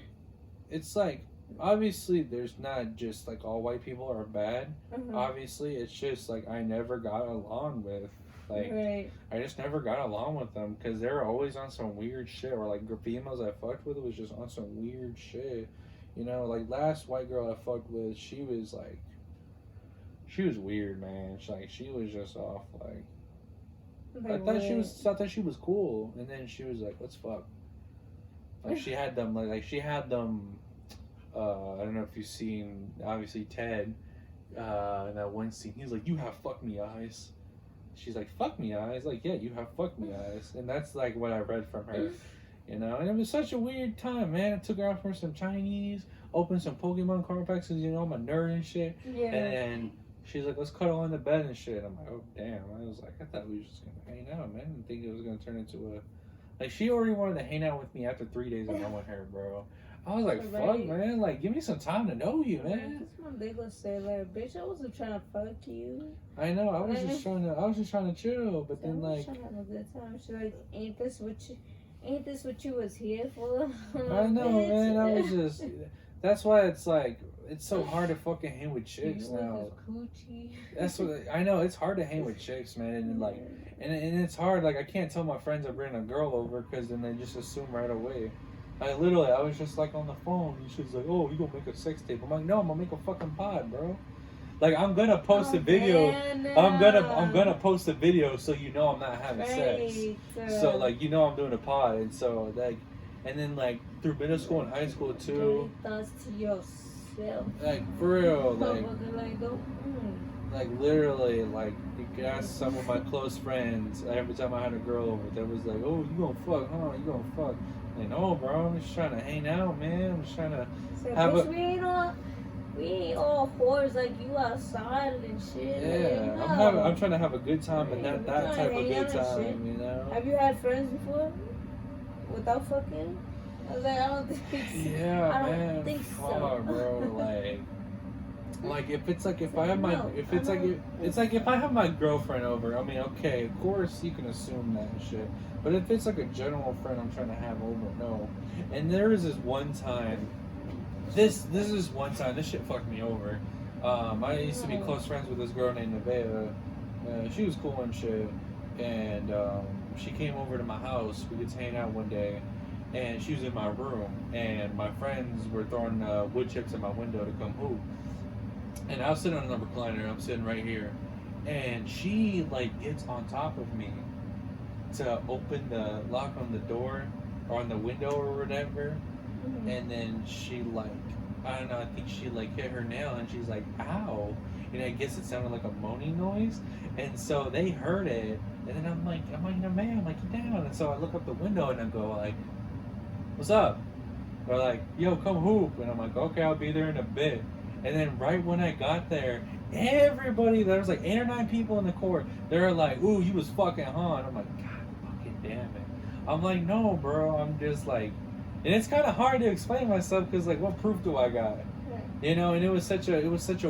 it's like, obviously, there's not just like all white people are bad. Obviously, it's just like I never got along with. Like, right. I just never got along with them because they were always on some weird shit. Or like the females I fucked with was just on some weird shit. You know, like last white girl I fucked with, she was weird, man. She was just off. Like, I thought she was cool, and then she was like, let's fuck. Like she had them I don't know if you've seen, obviously, Ted, in that one scene. He's like, you have fuck me eyes. She's like, fuck me eyes? Like, yeah, you have fuck me eyes. And that's like what I read from her, you know? And it was such a weird time, man. I took her out for some Chinese, opened some Pokemon card packs because, you know, I'm a nerd and shit. Yeah. And then she's like, let's cuddle on the bed and shit. I'm like, oh, damn. I was like, I thought we were just going to hang out, man. I didn't think it was going to turn into a... Like, she already wanted to hang out with me after 3 days of knowing her, bro. I was like, fuck, man. Like, give me some time to know you, man. That's what they gonna say, like, bitch, I wasn't trying to fuck you. I know. I was just trying to chill. But then, like, trying to have a good time. She's like, ain't this what you was here for? I know, man. I was just... That's why it's like, it's so hard to fucking hang with chicks now. That's what I know. It's hard to hang with chicks, man. And like, and it's hard. Like, I can't tell my friends I bring a girl over because then they just assume right away. Like, literally, I was just like on the phone. And she's like, "Oh, you gonna make a sex tape?" I'm like, "No, I'm gonna make a fucking pod, bro." Like, I'm gonna post a video. Man. I'm gonna post a video so you know I'm not having sex. So like, you know I'm doing a pod, and so like, and then like through middle school and high school too. Thoughts to yourself. Like for real, like like literally, like you could ask some of my close friends every time I had a girl over that was like, "Oh, you gonna fuck, huh? You gonna fuck?" Like, no, bro, I'm just trying to hang out, man. I'm just trying to have we ain't all whores like you outside and shit. Yeah, like, no. I'm trying to have a good time, but not that type of good time, you know. Have you had friends before without fucking? I was like, I don't think so. Yeah, I don't man. think Fuck, so. bro, like if I have my girlfriend over, I mean, okay, of course you can assume that and shit. But if it's like a general friend I'm trying to have over, no. And there was this one time, this is one time, this shit fucked me over. I used to be close friends with this girl named Nevaeh. She was cool and shit. And she came over to my house. We get to hang out one day. And she was in my room. And my friends were throwing wood chips at my window to come hoop. And I was sitting on the recliner. I'm sitting right here. And she, like, gets on top of me to open the lock on the door or on the window or whatever. Mm-hmm. And then she, like, I don't know, I think she, like, hit her nail and she's like, ow. And I guess it sounded like a moaning noise. And so they heard it. And then I'm like, no, man, I'm like, get down. And so I look up the window and I go, like, what's up? They're like, yo, come hoop. And I'm like, okay, I'll be there in a bit. And then right when I got there, everybody, there was like 8 or 9 people in the court. They're like, ooh, you was fucking, huh? And I'm like, God fucking damn it. I'm like, no, bro. I'm just like, and it's kind of hard to explain myself because, like, what proof do I got? Right. You know, and it was such a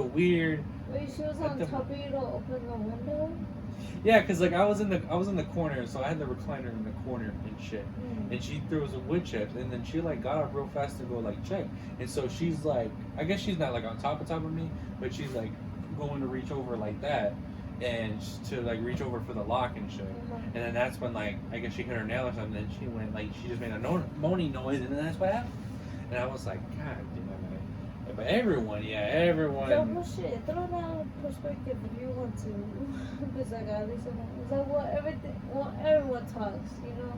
weird. Wait, she was on top of you to open the window? Yeah, cause like I was in the corner, so I had the recliner in the corner and shit. And she threw us a wood chips, and then she like got up real fast to go like check. And so she's like, I guess she's not like on top of me, but she's like going to reach over like that, and to like reach over for the lock and shit. And then that's when like I guess she hit her nail or something, and she went like she just made a moaning noise, and then that's what happened. And I was like, God damn it. But everyone. Well, shit, throw that perspective if you want to. Because like at least it's like everyone talks, you know.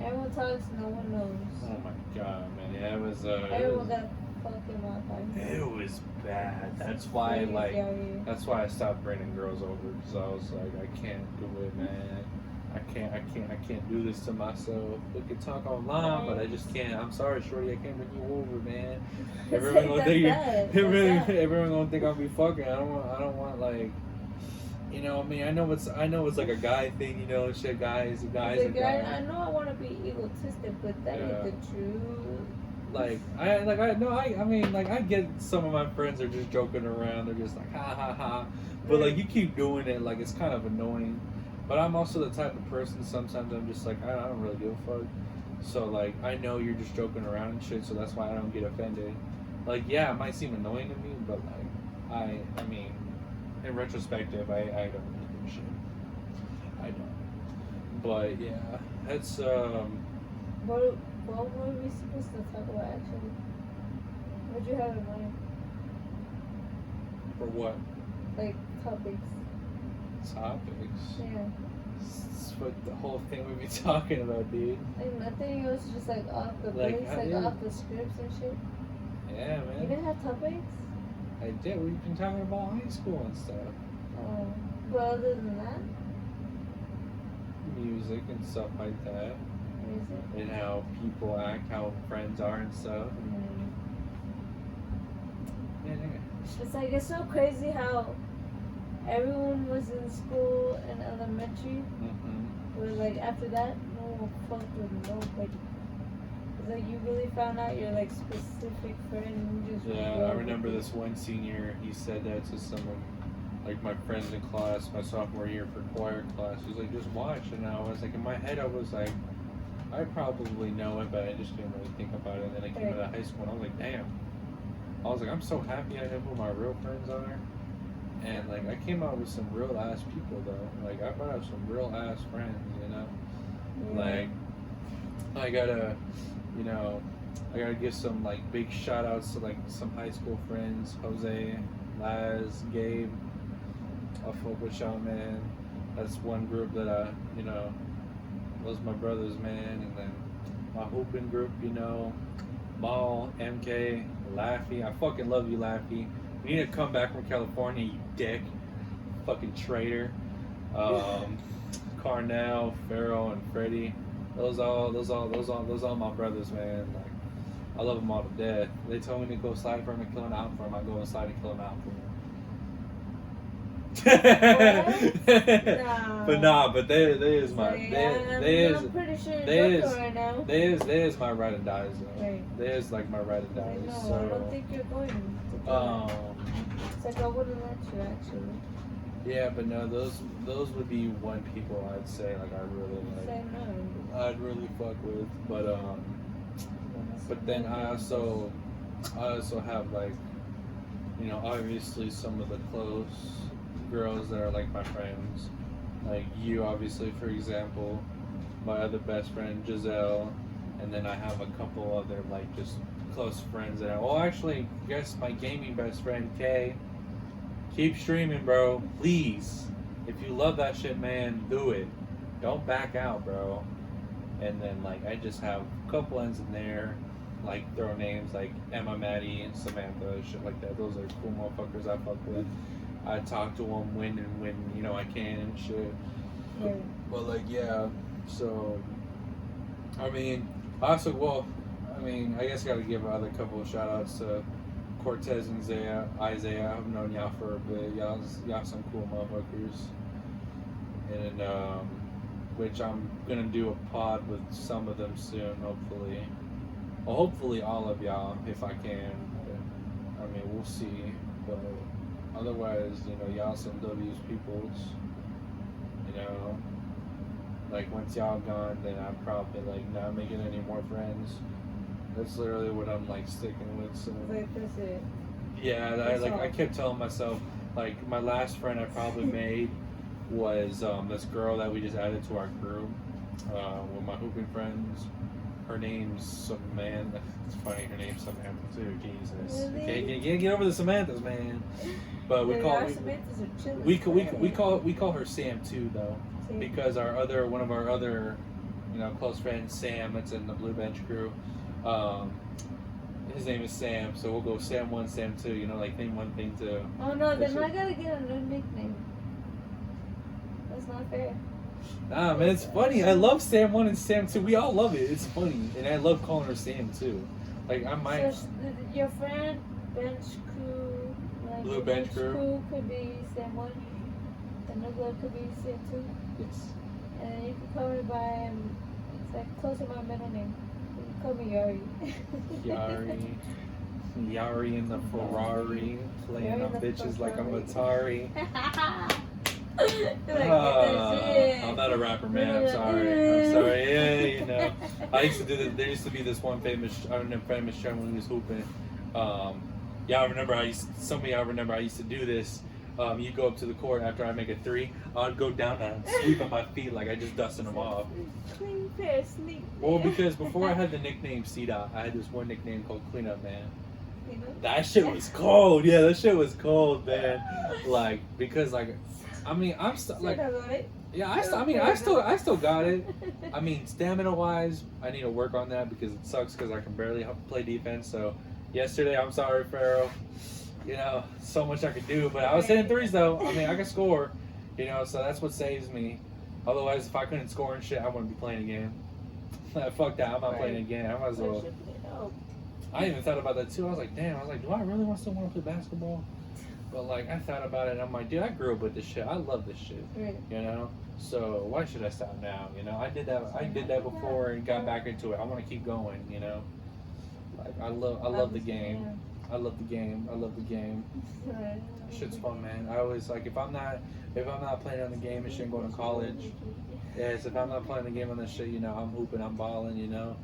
Everyone talks, no one knows. Oh my God, man! Yeah, it was. Everyone got fucking mouth. It was bad. That's why, that's why I stopped bringing girls over because I was like, I can't do it, man. I can't do this to myself. We can talk online, but I just can't. I'm sorry, shorty, I can't bring you over, man. Everyone gonna think everyone gonna think I'll be fucking. I don't want like. you know, I mean, I know it's like a guy thing, you know, shit. Guys Like, are guys. I know I want to be egotistic, but that Yeah. ain't the truth. I mean, like, I get some of my friends are just joking around. They're just like, ha ha ha. But like, you keep doing it, like, it's kind of annoying. But I'm also the type of person. Sometimes I'm just like, I don't really give a fuck. So like, I know you're just joking around and shit. So that's why I don't get offended. Like, yeah, it might seem annoying to me, but like, I mean, in retrospective, I don't really give a shit. I don't. But yeah, that's What were we supposed to talk about actually? What'd you have in mind? for what Like topics? topics. Yeah. That's what the whole thing we'd be talking about, dude. Like nothing. It was just like off the Like, base, how like did- off the scripts and shit. Yeah, You man. didn't have topics? I did. We've been talking about high school and stuff, Oh. But other than that, music and stuff like that, music. and how people act, how friends are and stuff. Yeah, It's like it's so crazy how everyone was in school in elementary, but like after that, no one fucked with nobody. It's like you really found out your like specific friend and you just Yeah, rolled I with remember it. this one senior. He said that to someone, like my friends in class, my sophomore year for choir class. He's like, just watch. And I was like, in my head, I was like, I probably know it, but I just didn't really think about it. And then I came Right. out of high school and I was like, damn. I was like, I'm so happy I know who my real friends are. And like, I came out with some real ass people though. Like, I brought up some real ass friends, you know? Yeah. Like, I gotta, you know, I gotta give some like big shout outs to like some high school friends, Jose, Laz, Gabe. I fuck with y'all, man. That's one group that you know, those my brothers, man. And then my hooping group, you know, Maul, MK, Laffy. I fucking love you, Laffy. You need to come back from California, you dick. Fucking traitor. Carnell, Farrell, and Freddie. Those all my brothers, man. Like, I love them all to death. They told me to go slide for him and kill an out for him. I go inside and kill an out for him. Nah. But they is my Like, I'm pretty sure they you're is- joking right now. they is my ride and dies though. Right. They is like my ride and I dies. know, I So don't think you're going to do that. It's like I wouldn't let you actually. yeah, but no, those would be one people I'd say like I really like. Say no. I'd really fuck with, but then I also have like, you know, obviously some of the close girls that are like my friends, like you obviously, for example, my other best friend Giselle, and then I have a couple other like just close friends that actually guess my gaming best friend Kay. Keep streaming, bro, please. If you love that shit, man, do it. Don't back out, bro. And then like I just have a couple ends in there, like throw names like Emma, Maddie, and Samantha, shit like that. Those are cool motherfuckers I fuck with. I talk to them when you know I can and shit. Right. But like yeah, so I mean, I guess I gotta give another couple of shout outs to Cortez and Isaiah. I've known y'all for a bit. Y'all some cool motherfuckers. And which I'm gonna do a pod with some of them soon, hopefully. Well, hopefully all of y'all, if I can. But, I mean, we'll see. But otherwise, you know, y'all some W's peoples. You know, like once y'all gone, then I'm probably like not making any more friends. That's literally what I'm like sticking with. So Like that's it. yeah, I kept telling myself like my last friend I probably made was this girl that we just added to our group with my hooping friends. Her name's Samantha. It's funny, her name's Samantha too. Jesus, Really? can't get over the Samanthas, man. But we Yeah, call our Samantha's are chilling. we call her Sam too though, because one of our other, you know, close friends, Sam, that's in the Blue Bench crew. His name is Sam, so we'll go Sam 1, Sam 2. You know, like thing 1, thing 2. Oh no, then I gotta get a new nickname. That's not fair. Nah, man, it's funny. I love Sam 1 and Sam 2. We all love it. It's funny, and I love calling her Sam too. Like I might. So your friend bench crew, like Blue your bench crew? could be Sam 1. The Nubla could be said too. Yes. And then you can call me by, it's like close to my middle name. You can call me Yari. Yari. Yari in the Ferrari, playing Yari on in the bitches like I'm Ferrari. Atari. Like, I'm not a rapper, man. I'm sorry. I'm sorry. Yeah, you know. I used to do this. There used to be this one famous show when he was hooping. Yeah, I remember. Some of y'all remember I used to do this. You go up to the court after I make a three. I'd go down and sweep up my feet like I just dusted them off. Clean pair, sleep. Well, because before I had the nickname C-Dot, I had this one nickname called Cleanup Man. You know? That shit was cold. Yeah, that shit was cold, man. Like, because like, I mean, I'm still like, yeah, I still got it. I mean, stamina wise, I need to work on that because it sucks because I can barely play defense. So yesterday, I'm sorry, Pharaoh. You know, so much I could do, but I was hitting threes though. I mean, I could score. You know, so that's what saves me. Otherwise, if I couldn't score and shit, I wouldn't be playing a game. Fuck that, I'm not playing a game. I might as well. I even thought about that too. I was like, damn. I was like, do I really still want to play basketball? But like, I thought about it, and I'm like, dude, I grew up with this shit. I love this shit. You know. So why should I stop now? You know, I did that before and got back into it. I want to keep going. You know. Like I love the game. I love the game. I love the game. Shit's fun, man. I always like if I'm not playing on the game and shit, I'm going to college. Yes, if I'm not playing the game on this shit, you know, I'm hooping, I'm balling, you know,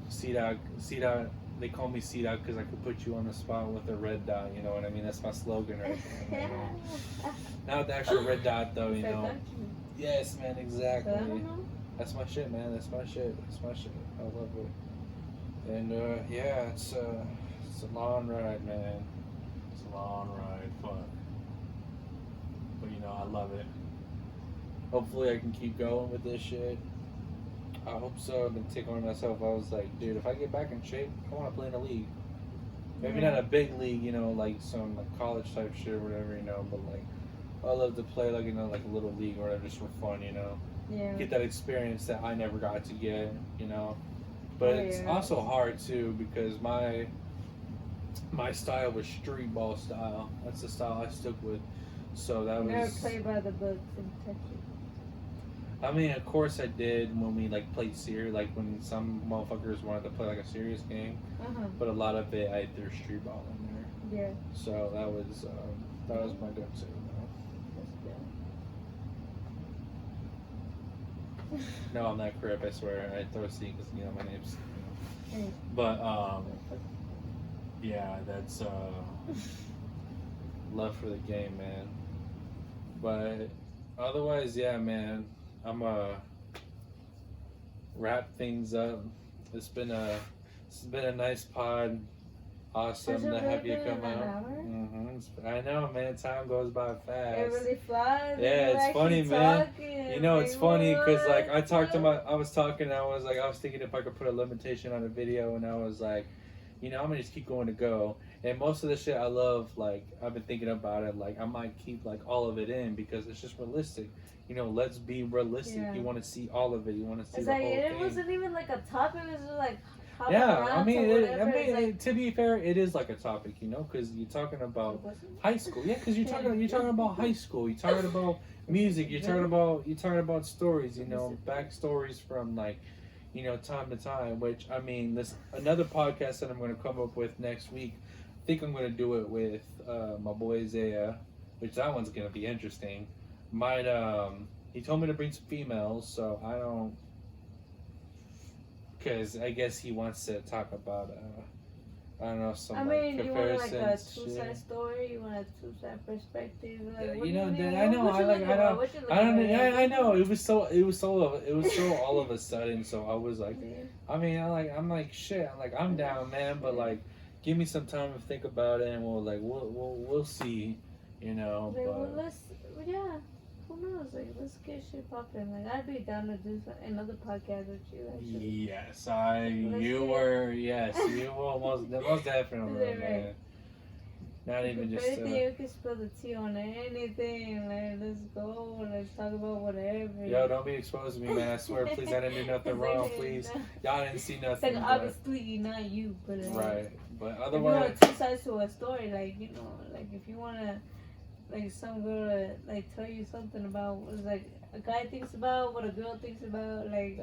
C-Dog, they call me C-Dog because I could put you on the spot with a red dot, you know what I mean? That's my slogan right there. You know? Not the actual red dot though, you know. Yes, man, exactly. That's my shit, man. That's my shit. I love it. And yeah, it's a long ride, man. It's a long ride, fuck. But you know, I love it. Hopefully I can keep going with this shit. I hope so. I've been tickling myself. I was like, dude, if I get back in shape, I want to play in a league. Maybe not a big league, you know, like some like college type shit or whatever, you know, but like I love to play like, you know, like a little league or whatever just for fun, you know. Yeah. Get that experience that I never got to get, you know. But it's also hard too because my style was street ball style. That's the style I stuck with. So that was. Never play by the books and touch it. I mean, of course I did when we like played serious, like when some motherfuckers wanted to play like a serious game. But a lot of it I threw street ball in there. Yeah. So that was my go-to. No, I'm not crip. I swear. I throw C because you know my name's. But yeah, that's love for the game, man. But otherwise, yeah, man. I'm wrap things up. It's been a nice pod. Awesome to have you come out. I know, man. Time goes by fast. It really flies. Yeah, it's funny, man. You know, it's funny because like I was talking. I was thinking if I could put a limitation on a video, and I was like, you know, I'm gonna just keep going to go. And most of the shit I love, like I've been thinking about it. Like I might keep like all of it in because it's just realistic. You know, let's be realistic. Yeah. You want to see all of it. You want to see the whole thing. It wasn't even like a topic. It was just like. Yeah, I mean, to be fair, it is like a topic, you know, because you're talking about high school. Yeah, because you're talking about high school. You're talking about music. You're talking about stories. You know, backstories from like, you know, time to time. Which I mean, this another podcast that I'm going to come up with next week. I think I'm going to do it with my boy Isaiah, which that one's going to be interesting. He told me to bring some females, so I don't. Because I guess he wants to talk about, I don't know, some comparisons. You want like a two-side story? You want a two-side perspective? Like, you know, I know. It was so all of a sudden. So I was like, I'm like, shit. I'm down, man. But like, give me some time to think about it, and we'll see, you know. Yeah. Who knows? Like, let's get shit popping. Like, I'd be down to do another podcast with you. Actually. Yes, you will most definitely, man. Not even just. Anything you can spill the tea on anything. Like, let's go. Let's talk about whatever. Yo, don't be exposing me, man. I swear, please. I didn't do nothing wrong, please. Y'all didn't see nothing. Like, obviously, not you, but right. But otherwise, if you want two sides to a story, like, you know, like if you wanna. like some girl like tell you something about was like a guy thinks about what a girl thinks about like